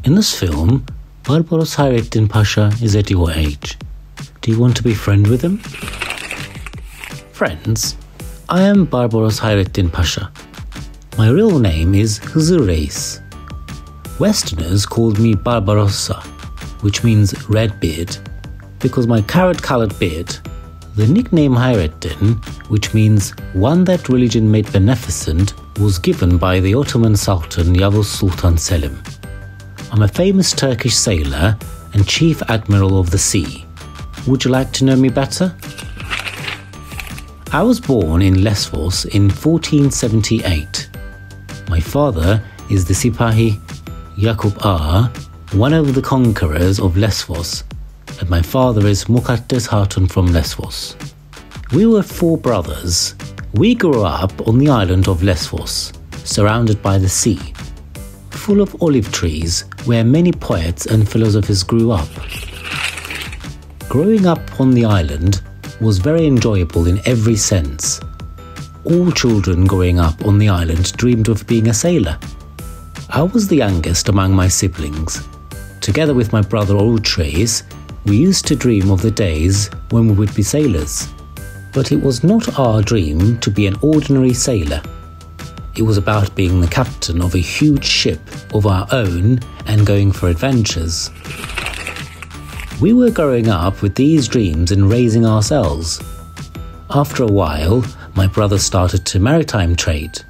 In this film, Barbaros Hayreddin Pasha is at your age. Do you want to be friends with him? Friends, I am Barbaros Hayreddin Pasha. My real name is Reis. Westerners called me Barbarossa, which means red beard, because my carrot-coloured beard. The nickname Hayreddin, which means one that religion made beneficent, was given by the Ottoman Sultan Yavuz Sultan Selim. I'm a famous Turkish sailor and Chief Admiral of the sea. Would you like to know me better? I was born in Lesvos in 1478. My father is the Sipahi Yakup Ağa, one of the conquerors of Lesvos, and my father is Mukaddes Hatun from Lesvos. We were 4 brothers. We grew up on the island of Lesvos, surrounded by the sea, full of olive trees where many poets and philosophers grew up. Growing up on the island was very enjoyable in every sense. All children growing up on the island dreamed of being a sailor. I was the youngest among my siblings. Together with my brother Oltres, we used to dream of the days when we would be sailors. But it was not our dream to be an ordinary sailor. It was about being the captain of a huge ship of our own and going for adventures. We were growing up with these dreams and raising ourselves. After a while, my brother started to maritime trade.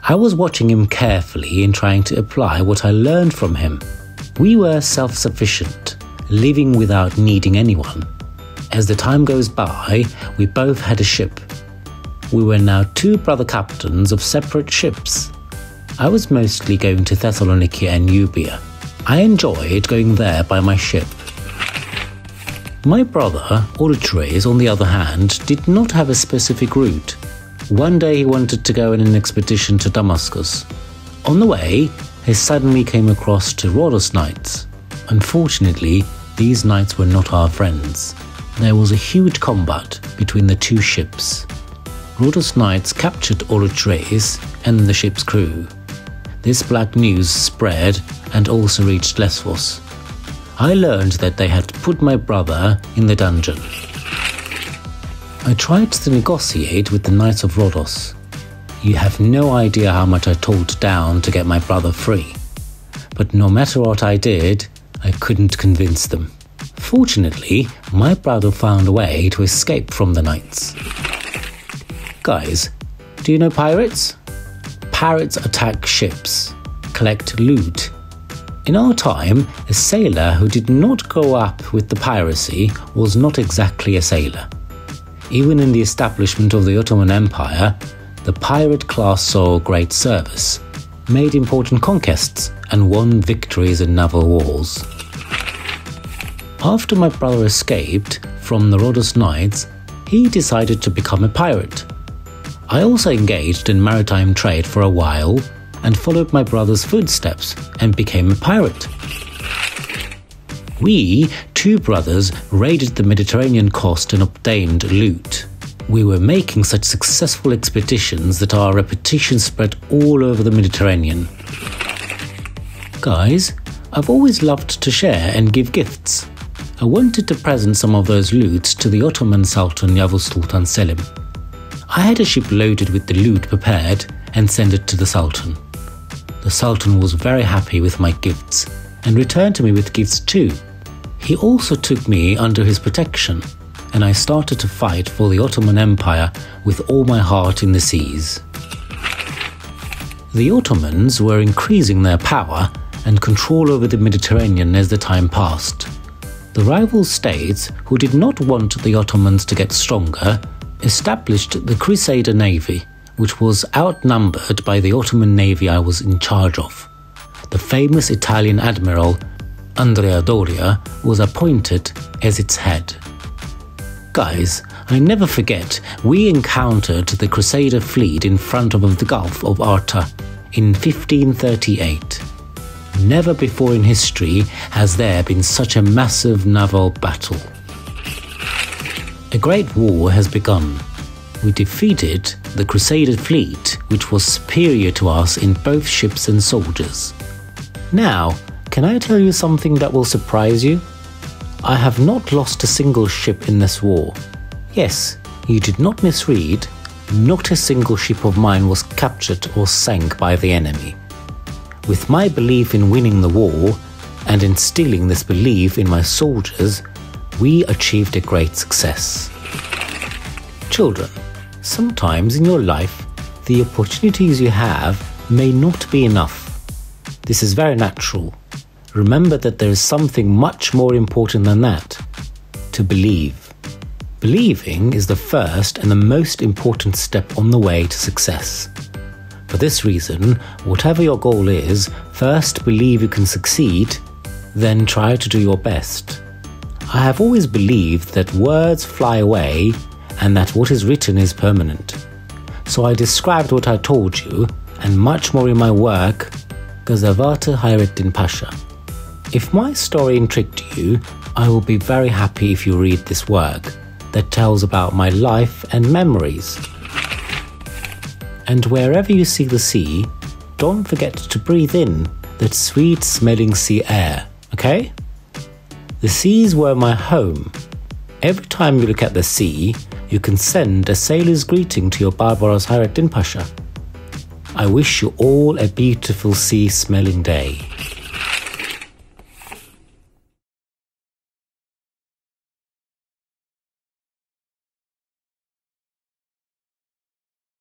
I was watching him carefully and trying to apply what I learned from him. We were self-sufficient, living without needing anyone. As the time goes by, we both had a ship. We were now 2 brother captains of separate ships. I was mostly going to Thessaloniki and Euboea. I enjoyed going there by my ship. My brother, Oltres, on the other hand, did not have a specific route. One day he wanted to go on an expedition to Damascus. On the way, he suddenly came across 2 Rhodos knights. Unfortunately, these knights were not our friends. There was a huge combat between the 2 ships. Rhodos knights captured Oltres and the ship's crew. This black news spread and also reached Lesvos. I learned that they had put my brother in the dungeon. I tried to negotiate with the Knights of Rhodos. You have no idea how much I told down to get my brother free. But no matter what I did, I couldn't convince them. Fortunately, my brother found a way to escape from the Knights. Guys, do you know pirates? Pirates attack ships, collect loot. In our time, a sailor who did not grow up with the piracy was not exactly a sailor. Even in the establishment of the Ottoman Empire, the pirate class saw great service, made important conquests, and won victories in naval wars. After my brother escaped from the Rhodos Knights, he decided to become a pirate. I also engaged in maritime trade for a while and followed my brother's footsteps and became a pirate. We, 2 brothers, raided the Mediterranean coast and obtained loot. We were making such successful expeditions that our reputation spread all over the Mediterranean. Guys, I've always loved to share and give gifts. I wanted to present some of those loots to the Ottoman Sultan Yavuz Sultan Selim. I had a ship loaded with the loot prepared and sent it to the Sultan. The Sultan was very happy with my gifts and returned to me with gifts too. He also took me under his protection, and I started to fight for the Ottoman Empire with all my heart in the seas. The Ottomans were increasing their power and control over the Mediterranean as the time passed. The rival states, who did not want the Ottomans to get stronger, established the Crusader Navy, which was outnumbered by the Ottoman Navy I was in charge of. The famous Italian Admiral, Andrea Doria, was appointed as its head. Guys, I never forget, we encountered the Crusader fleet in front of the Gulf of Arta in 1538. Never before in history has there been such a massive naval battle. A great war has begun. We defeated the Crusader fleet, which was superior to us in both ships and soldiers. Now, Can I tell you something that will surprise you? I have not lost a single ship in this war. Yes, you did not misread. Not a single ship of mine was captured or sank by the enemy. With my belief in winning the war and instilling this belief in my soldiers, we achieved a great success. Children, sometimes in your life, the opportunities you have may not be enough. This is very natural. Remember that there is something much more important than that: to believe. Believing is the first and the most important step on the way to success. For this reason, whatever your goal is, first believe you can succeed, then try to do your best. I have always believed that words fly away and that what is written is permanent. So I described what I told you and much more in my work, Gazavata Hayreddin Pasha. If my story intrigued you, I will be very happy if you read this work that tells about my life and memories. And wherever you see the sea, don't forget to breathe in that sweet-smelling sea air, okay? The seas were my home. Every time you look at the sea, you can send a sailor's greeting to your Barbaros Hayreddin Pasha. I wish you all a beautiful sea-smelling day.